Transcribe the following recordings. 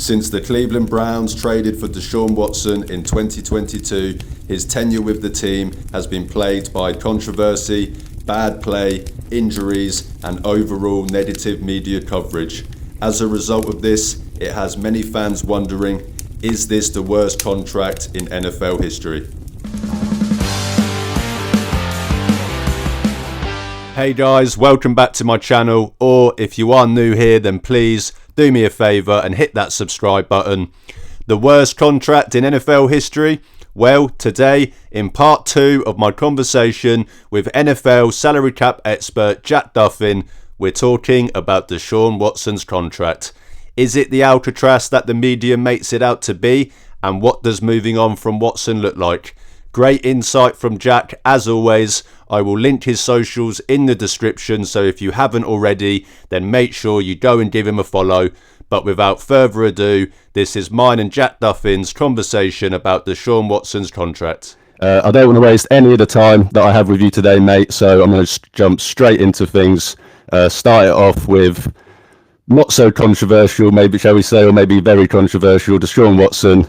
Since the Cleveland Browns traded for Deshaun Watson in 2022, his tenure with the team has been plagued by controversy, bad play, injuries, and overall negative media coverage. As a result of this, it has many fans wondering, is this the worst contract in NFL history? Hey guys, welcome back to my channel, or if you are new here, then please do me a favour and hit that subscribe button. The worst contract in NFL history? Well, today, in part 2 of my conversation with NFL salary cap expert Jack Duffin, we're talking about Deshaun Watson's contract. Is it the Alcatraz that the media makes it out to be? And what does moving on from Watson look like? Great insight from Jack, as always. I will link his socials in the description, so if you haven't already, then make sure you go and give him a follow. But without further ado, this is mine and Jack Duffin's conversation about Deshaun Watson's contract. I don't want to waste any of the time that I have with you today, mate, so I'm going to jump straight into things. Start it off with not so controversial, maybe, shall we say, or maybe very controversial. Deshaun Watson,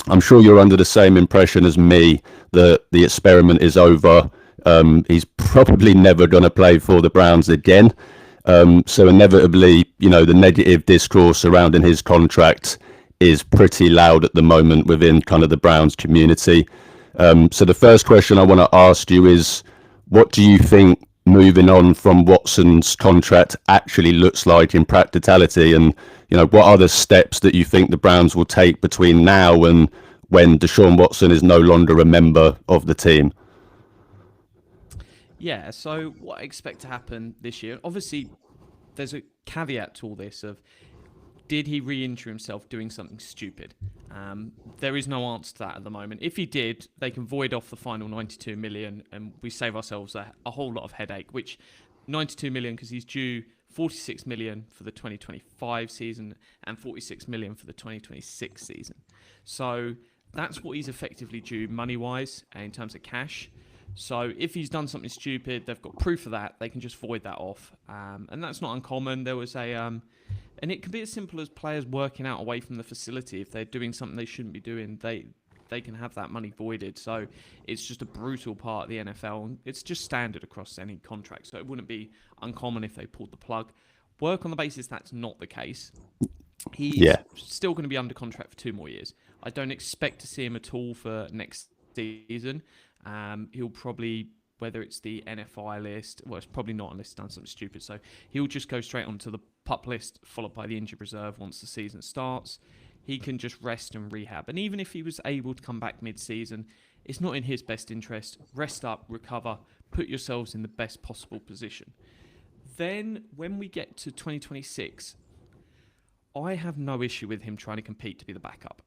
I'm sure you're under the same impression as me that the experiment is over. He's probably never going to play for the Browns again. So inevitably, you know, the negative discourse surrounding his contract is pretty loud at the moment within kind of the Browns community. So the first question I want to ask you is, what do you think moving on from Watson's contract actually looks like in practicality? And, you know, what are the steps that you think the Browns will take between now and when Deshaun Watson is no longer a member of the team? Yeah, so what I expect to happen this year, obviously there's a caveat to all this of, did he re-injure himself doing something stupid? There is no answer to that at the moment. If he did, they can void off the final 92 million and we save ourselves a whole lot of headache, which 92 million because he's due 46 million for the 2025 season and 46 million for the 2026 season. So that's what he's effectively due money-wise in terms of cash. So if he's done something stupid, they've got proof of that, they can just void that off. And that's not uncommon. There was and it can be as simple as players working out away from the facility. If they're doing something they shouldn't be doing, they can have that money voided. So it's just a brutal part of the NFL. It's just standard across any contract. So it wouldn't be uncommon if they pulled the plug. Work on the basis that's not the case. He's still going to be under contract for 2 more years. I don't expect to see him at all for next season. He'll probably, whether it's the NFI list, well, it's probably not unless he's done something stupid. So he'll just go straight onto the PUP list, followed by the injured reserve once the season starts. He can just rest and rehab. And even if he was able to come back mid-season, it's not in his best interest. Rest up, recover, put yourselves in the best possible position. Then when we get to 2026, I have no issue with him trying to compete to be the backup.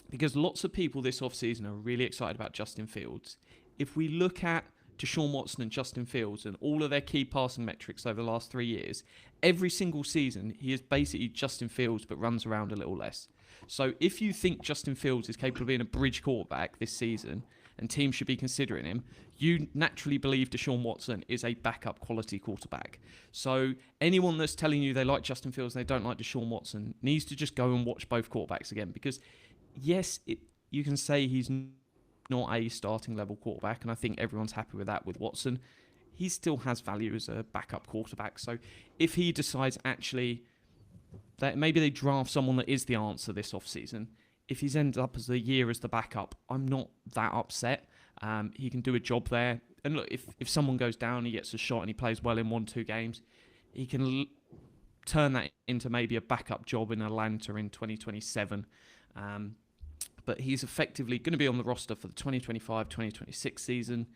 Because lots of people this offseason are really excited about Justin Fields. If we look at Deshaun Watson and Justin Fields and all of their key passing metrics over the last 3 years, every single season he is basically Justin Fields but runs around a little less. So if you think Justin Fields is capable of being a bridge quarterback this season and teams should be considering him, you naturally believe Deshaun Watson is a backup quality quarterback. So anyone that's telling you they like Justin Fields and they don't like Deshaun Watson needs to just go and watch both quarterbacks again, because yes, you can say he's not a starting level quarterback, and I think everyone's happy with that with Watson. He still has value as a backup quarterback. So if he decides actually that maybe they draft someone that is the answer this offseason, if he's ended up as a year as the backup, I'm not that upset. He can do a job there. And look, if someone goes down, he gets a shot and he plays well in 1-2 games, he can turn that into maybe a backup job in Atlanta in 2027. But he's effectively going to be on the roster for the 2025-2026 season.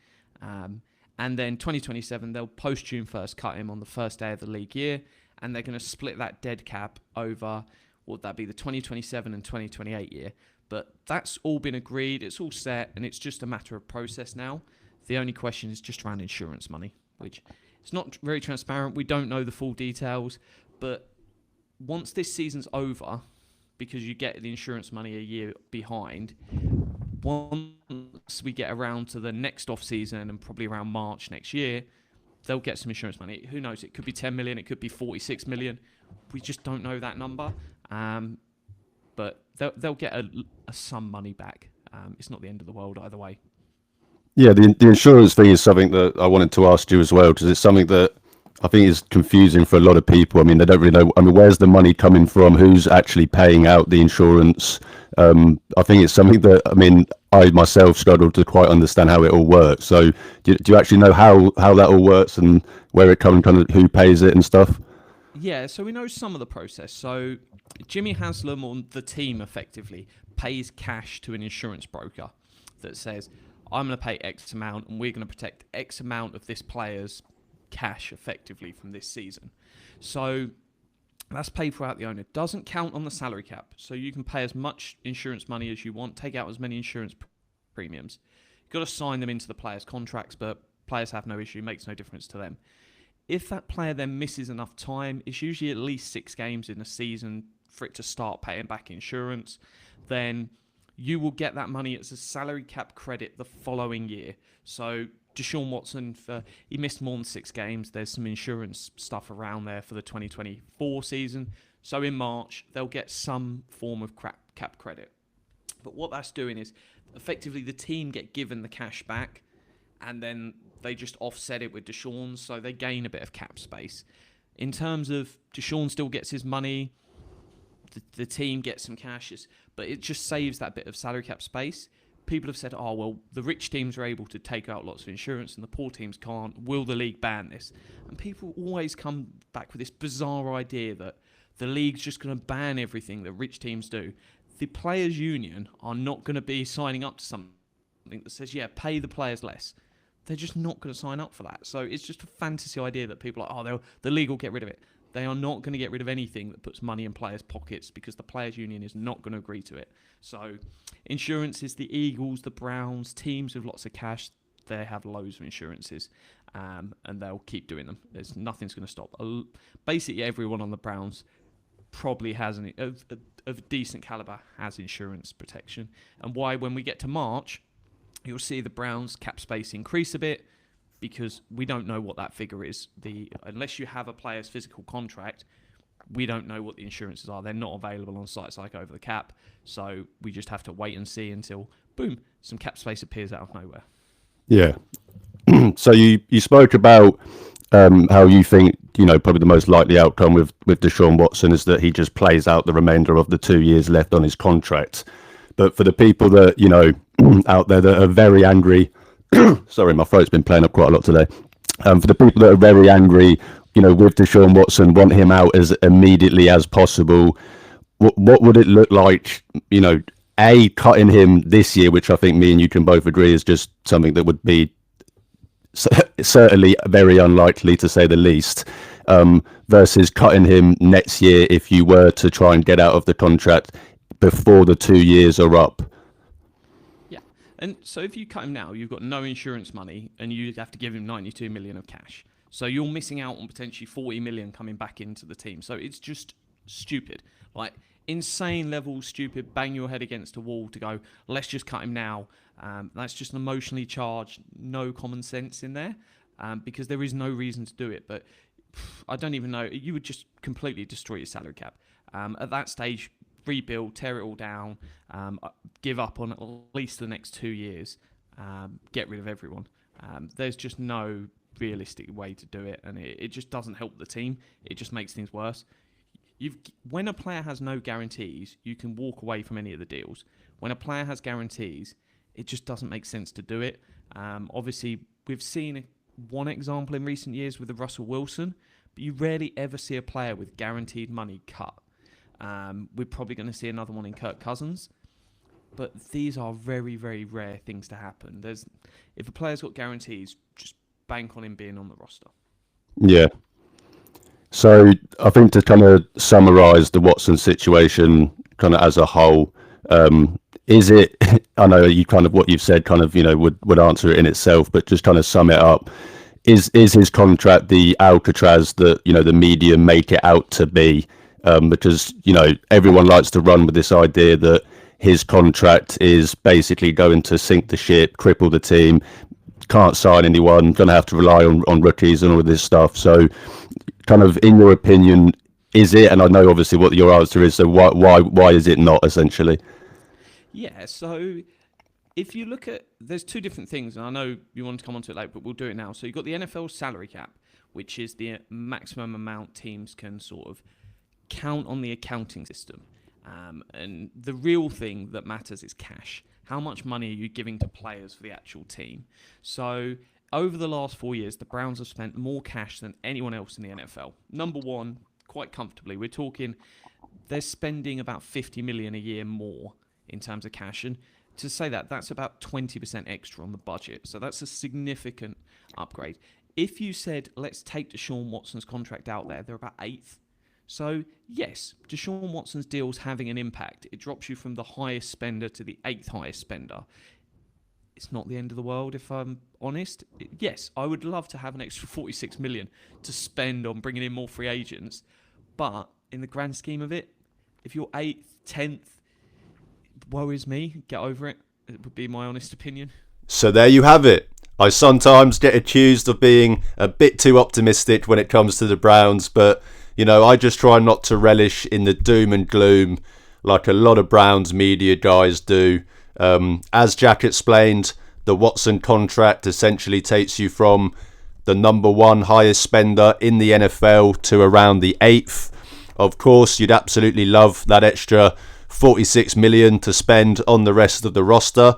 And then 2027, they'll post-June 1st cut him on the first day of the league year. And they're going to split that dead cap over, what would that be, the 2027 and 2028 year. But that's all been agreed. It's all set. And it's just a matter of process now. The only question is just around insurance money, which is not very transparent. We don't know the full details. But once this season's over, because you get the insurance money a year behind, once we get around to the next off season and probably around March next year, they'll get some insurance money. Who knows? It could be 10 million. It could be 46 million. We just don't know that number. But they'll get some money back. It's not the end of the world either way. Yeah, the insurance thing is something that I wanted to ask you as well, because it's something that I think is confusing for a lot of people. I mean, they don't really know. I mean, where's the money coming from? Who's actually paying out the insurance? I think it's something that, I mean, I myself struggle to quite understand how it all works. So do you actually know how that all works and where it comes, kind of who pays it and stuff? Yeah, so we know some of the process. So Jimmy Haslam, on the team, effectively pays cash to an insurance broker that says, I'm going to pay X amount and we're going to protect X amount of this player's cash effectively from this season. So that's paid for out the owner. Doesn't count on the salary cap. So you can pay as much insurance money as you want, take out as many insurance premiums. You've got to sign them into the players' contracts, but players have no issue, makes no difference to them. If that player then misses enough time, it's usually at least 6 games in a season for it to start paying back insurance, then you will get that money as a salary cap credit the following year. So DESHAUN Watson, he missed more than 6 games. There's some insurance stuff around there for the 2024 season. So in March, they'll get some form of cap credit. But what that's doing is effectively the team get given the cash back and then they just offset it with DESHAUN, so they gain a bit of cap space. In terms of DESHAUN still gets his money, the team gets some cash, but it just saves that bit of salary cap space. People have said, oh, well, the rich teams are able to take out lots of insurance and the poor teams can't. Will the league ban this? And people always come back with this bizarre idea that the league's just going to ban everything that rich teams do. The players' union are not going to be signing up to something that says, yeah, pay the players less. They're just not going to sign up for that. So it's just a fantasy idea that people are like, oh, the league will get rid of it. They are not going to get rid of anything that puts money in players' pockets because the players' union is not going to agree to it. So insurance is the Eagles, the Browns, teams with lots of cash. They have loads of insurances and they'll keep doing them. Nothing's going to stop. Basically, everyone on the Browns probably has of decent caliber has insurance protection. And why, when we get to March, you'll see the Browns cap space increase a bit because we don't know what that figure is. Unless you have a player's physical contract, we don't know what the insurances are. They're not available on sites like Over the Cap, so we just have to wait and see until, boom, some cap space appears out of nowhere. Yeah. So you spoke about how you think, probably the most likely outcome with DESHAUN Watson is that he just plays out the remainder of the 2 years left on his contract. But for the people that, out there that are very angry, sorry, my throat's been playing up quite a lot today. For the people that are very angry, with DESHAUN Watson, want him out as immediately as possible, what would it look like, cutting him this year, which I think me and you can both agree is just something that would be certainly very unlikely to say the least, versus cutting him next year if you were to try and get out of the contract before the 2 years are up. Yeah, and so if you cut him now, you've got no insurance money and you have to give him 92 million of cash. So you're missing out on potentially 40 million coming back into the team. So it's just stupid, like insane level stupid, bang your head against a wall to go, let's just cut him now. That's just an emotionally charged, no common sense in there, because there is no reason to do it. But I don't even know, you would just completely destroy your salary cap. At that stage, rebuild, tear it all down, give up on at least the next 2 years, get rid of everyone. There's just no realistic way to do it, and it just doesn't help the team. It just makes things worse. When a player has no guarantees, you can walk away from any of the deals. When a player has guarantees, it just doesn't make sense to do it. Obviously, we've seen one example in recent years with the Russell Wilson, but you rarely ever see a player with guaranteed money cut. We're probably going to see another one in Kirk Cousins, but these are very, very rare things to happen. If a player's got guarantees, just bank on him being on the roster. Yeah. So I think to kind of summarise the Watson situation kind of as a whole, is it, I know you kind of, what you've said kind of, would answer it in itself, but just kind of sum it up. Is his contract the Alcatraz that, the media make it out to be? Because, everyone likes to run with this idea that his contract is basically going to sink the ship, cripple the team, can't sign anyone, going to have to rely on rookies and all of this stuff. So kind of, in your opinion, is it? And I know obviously what your answer is. So why is it not, essentially? Yeah, so if you look at, there's two different things, and I know you want to come onto it later, but we'll do it now. So you've got the NFL salary cap, which is the maximum amount teams can sort of count on the accounting system. And the real thing that matters is cash. How much money are you giving to players for the actual team? So over the last 4 years, the Browns have spent more cash than anyone else in the NFL. Number one, quite comfortably. We're talking, they're spending about $50 million a year more in terms of cash. And to say that, that's about 20% extra on the budget. So that's a significant upgrade. If you said, let's take Deshaun Watson's contract out there, they're about 8th. So, yes, Deshaun Watson's deal's having an impact. It drops you from the highest spender to the 8th highest spender. It's not the end of the world, if I'm honest. Yes, I would love to have an extra $46 million to spend on bringing in more free agents. But in the grand scheme of it, if you're 8th, 10th, it worries me. Get over it. It would be my honest opinion. So there you have it. I sometimes get accused of being a bit too optimistic when it comes to the Browns, but you know, I just try not to relish in the doom and gloom like a lot of Browns media guys do. As Jack explained, the Watson contract essentially takes you from the number one highest spender in the NFL to around the 8th. Of course, you'd absolutely love that extra $46 million to spend on the rest of the roster.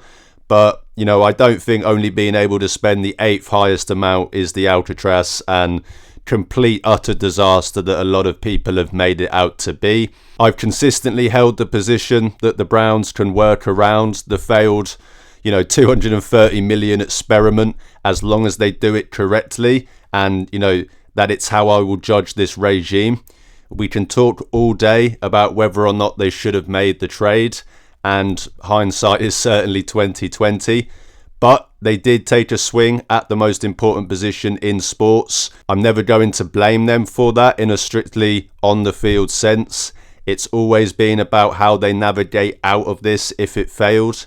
But, you know, I don't think only being able to spend the 8th highest amount is the Alcatraz and complete utter disaster that a lot of people have made it out to be. I've consistently held the position that the Browns can work around the failed, you know, $230 million experiment as long as they do it correctly, and, you know, that it's how I will judge this regime. We can talk all day about whether or not they should have made the trade, and hindsight is certainly 2020. But they did take a swing at the most important position in sports. I'm never going to blame them for that in a strictly on-the-field sense. It's always been about how they navigate out of this if it failed.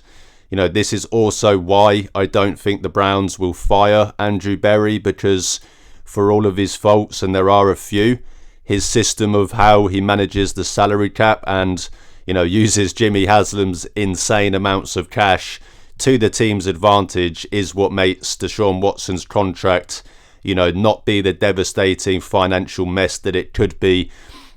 You know, this is also why I don't think the Browns will fire Andrew Berry, because for all of his faults, and there are a few, his system of how he manages the salary cap and, you know, uses Jimmy Haslam's insane amounts of cash to the team's advantage is what makes Deshaun Watson's contract, you know, not be the devastating financial mess that it could be.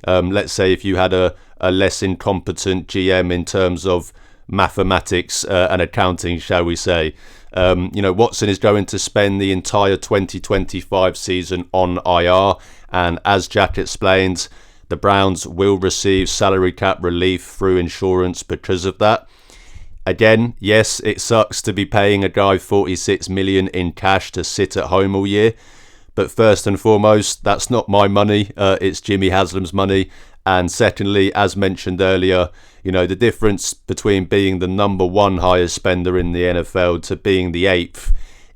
Let's say if you had a less incompetent GM in terms of mathematics and accounting, shall we say. You know, Watson is going to spend the entire 2025 season on IR, and as Jack explained, the Browns will receive salary cap relief through insurance because of that. Again, yes, it sucks to be paying a guy $46 million in cash to sit at home all year. But first and foremost, that's not my money. It's Jimmy Haslam's money. And secondly, as mentioned earlier, you know, the difference between being the number one highest spender in the NFL to being the 8th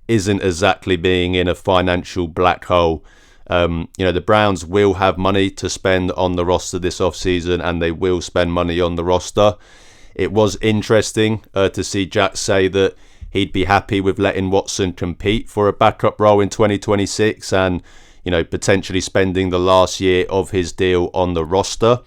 isn't exactly being in a financial black hole. You know, the Browns will have money to spend on the roster this offseason, and they will spend money on the roster. It was interesting to see Jack say that he'd be happy with letting Watson compete for a backup role in 2026 and, you know, potentially spending the last year of his deal on the roster.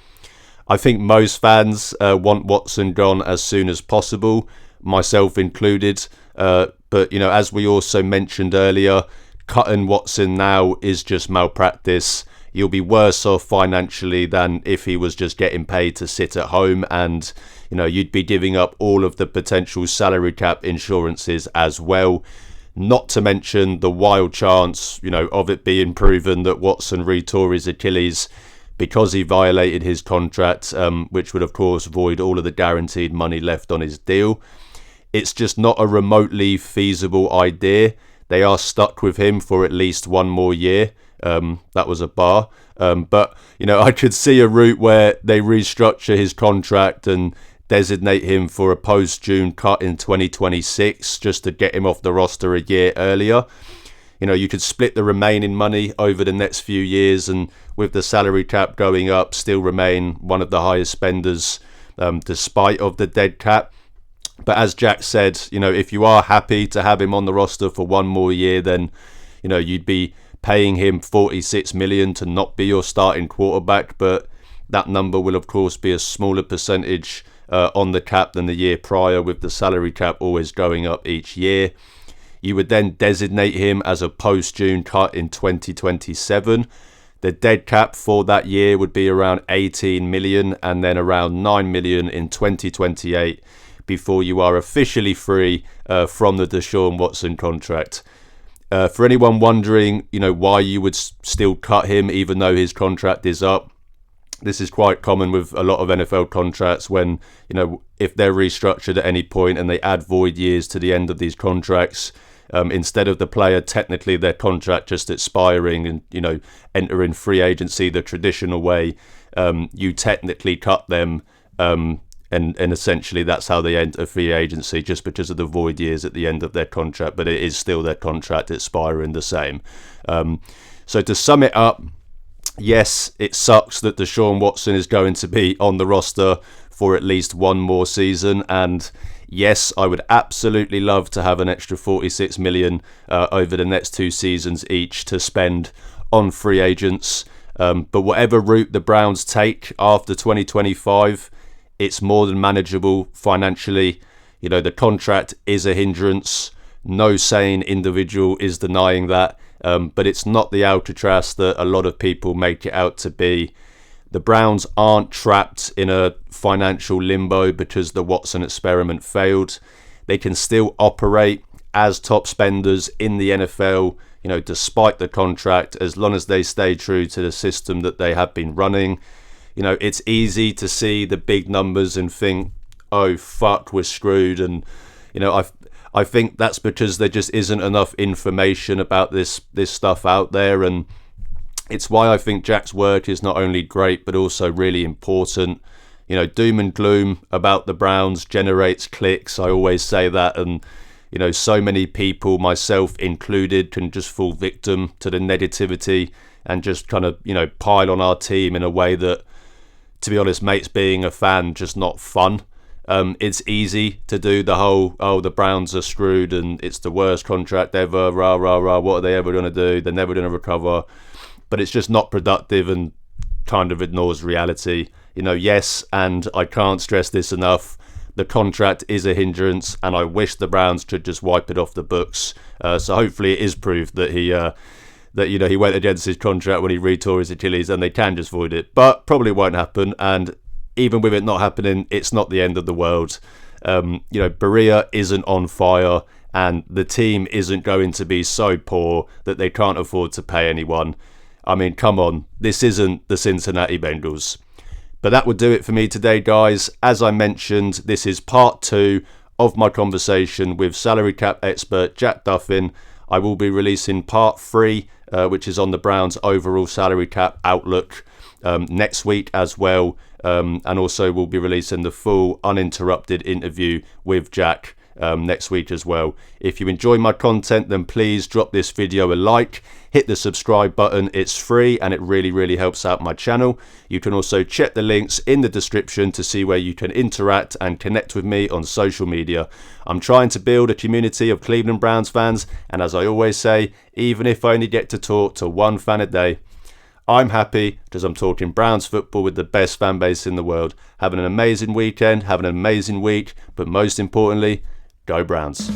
I think most fans want Watson gone as soon as possible, myself included. But, you know, as we also mentioned earlier, cutting Watson now is just malpractice. You'll be worse off financially than if he was just getting paid to sit at home, and you know, you'd be giving up all of the potential salary cap insurances as well. Not to mention the wild chance, you know, of it being proven that Watson retore his Achilles because he violated his contract, which would of course void all of the guaranteed money left on his deal. It's just not a remotely feasible idea. They are stuck with him for at least one more year. That was a bar. But, you know, I could see a route where they restructure his contract and designate him for a post-June cut in 2026 just to get him off the roster a year earlier. You know, you could split the remaining money over the next few years, and with the salary cap going up, still remain one of the highest spenders despite of the dead cap. But as Jack said, you know, if you are happy to have him on the roster for one more year, then, you know, you'd be paying him $46 million to not be your starting quarterback. But That number will of course be a smaller percentage on the cap than the year prior, with the salary cap always going up each year. You would then designate him as a post-June cut in 2027. The dead cap for that year would be around 18 million and then around 9 million in 2028 before you are officially free from the Deshaun Watson contract. For anyone wondering, why you would still cut him even though his contract is up, this is quite common with a lot of NFL contracts when, if they're restructured at any point and they add void years to the end of these contracts, instead of the player technically their contract just expiring and, entering free agency the traditional way, you technically cut them, and essentially that's how they enter free agency, just because of the void years at the end of their contract, but it is still their contract expiring the same. So to sum it up, yes, it sucks that Deshaun Watson is going to be on the roster for at least one more season, and yes, I would absolutely love to have an extra 46 million over the next 2 seasons each to spend on free agents. But whatever route the Browns take after 2025, it's more than manageable financially. The contract is a hindrance. No sane individual is denying that. But it's not the Alcatraz that a lot of people make it out to be. The Browns aren't trapped in a financial limbo because the Watson experiment failed. They can still operate as top spenders in the NFL, despite the contract, as long as they stay true to the system that they have been running. It's easy to see the big numbers and think, oh, fuck, we're screwed. And, I think that's because there just isn't enough information about this stuff out there. And it's why I think Jack's work is not only great, but also really important. Doom and gloom about the Browns generates clicks. I always say that. And, so many people, myself included, can just fall victim to the negativity and just kind of, pile on our team in a way that, to be honest, mates, being a fan, just not fun. It's easy to do the whole, the Browns are screwed and it's the worst contract ever, rah, rah, rah, what are they ever going to do? They're never going to recover. But it's just not productive and kind of ignores reality. Yes, and I can't stress this enough, the contract is a hindrance, and I wish the Browns could just wipe it off the books. So hopefully it is proof that he went against his contract when he retore his Achilles, and they can just void it. But probably won't happen, and even with it not happening, it's not the end of the world. Berea isn't on fire, and the team isn't going to be so poor that they can't afford to pay anyone. I mean, come on, this isn't the Cincinnati Bengals. But that would do it for me today, guys. As I mentioned, this is part 2 of my conversation with salary cap expert Jack Duffin. I will be releasing part 3, which is on the Browns' overall salary cap outlook, next week as well. And also we'll be releasing the full uninterrupted interview with Jack next week as well. If you enjoy my content, then please drop this video a like, hit the subscribe button. It's free and it really helps out my channel. You can also check the links in the description to see where you can interact and connect with me on social media. I'm trying to build a community of Cleveland Browns fans, and as I always say, even if I only get to talk to one fan a day, I'm happy because I'm talking Browns football with the best fan base in the world. Have an amazing weekend, have an amazing week, but most importantly, go Browns.